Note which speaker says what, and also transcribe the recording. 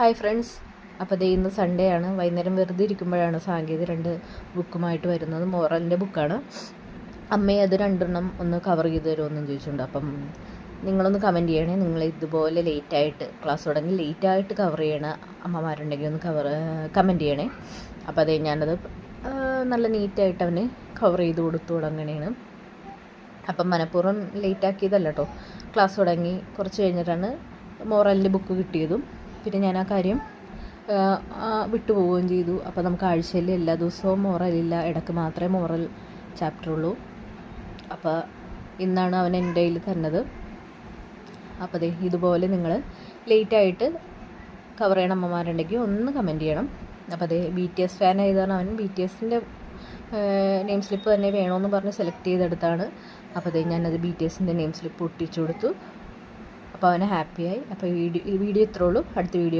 Speaker 1: Hi friends, അപ്പോൾ ദേ ഇന്ന് Sunday ആണ്. വൈകുന്നേരം വെറുതെ ഇരിക്കുമ്പോഴാണ് സാങ്കേതിക 2 ബുക്കുമായിട്ട് വരുന്നത്. മോറലിൻ്റെ ബുക്കാണ്. അമ്മയെ അത് 2 ഒന്ന് കവർ ചെയ്ത് തരുമെന്നും ചോദിച്ചിട്ടുണ്ട്. അപ്പം നിങ്ങളൊന്ന് കമൻറ്റ് ചെയ്യണേ. നിങ്ങൾ ഇതുപോലെ ലേറ്റായിട്ട് ക്ലാസ് തുടങ്ങി ലേറ്റായിട്ട് കവർ ചെയ്യണ അമ്മമാരുണ്ടെങ്കിൽ ഒന്ന് കമൻറ്റ് ചെയ്യണേ. അപ്പോൾ അതേ ഞാനത് നല്ല നീറ്റായിട്ട് അവന് കവർ ചെയ്ത് കൊടുത്തു തുടങ്ങണേണ്. അപ്പം മനഃപൂർവ്വം ലേറ്റാക്കിയതല്ല കേട്ടോ. ക്ലാസ് തുടങ്ങി കുറച്ച് കഴിഞ്ഞിട്ടാണ് മോറലിൻ്റെ ബുക്ക് കിട്ടിയതും. പിന്നെ ഞാൻ ആ കാര്യം വിട്ടുപോവുകയും ചെയ്തു. അപ്പോൾ നമുക്ക് ആഴ്ചയിൽ എല്ലാ ദിവസവും മോറലില്ല, ഇടയ്ക്ക് മാത്രമേ മോറൽ ചാപ്റ്റർ ഉള്ളൂ. അപ്പോൾ ഇന്നാണ് അവൻ എൻ്റെ കയ്യിൽ തന്നത്. അപ്പോൾ ദേ ഇതുപോലെ നിങ്ങൾ ലേറ്റായിട്ട് കവർ ചെയ്യണ അമ്മമാരുണ്ടെങ്കിൽ ഒന്ന് കമൻറ്റ് ചെയ്യണം. അപ്പോൾ അതേ BTS ഫാൻ ആയതാണ്. അവൻ BTSൻ്റെ നെയിം സ്ലിപ്പ് തന്നെ വേണമെന്ന് പറഞ്ഞ് സെലക്ട് ചെയ്തെടുത്താണ്. അപ്പോൾ അതേ ഞാനത് BTSൻ്റെ നെയിം സ്ലിപ്പ് ഒട്ടിച്ചു കൊടുത്തു. അപ്പോൾ അവന് ഹാപ്പിയായി. അപ്പോൾ ഈ വീഡിയോ ഇത്രേ ഉള്ളൂ. അടുത്ത വീഡിയോ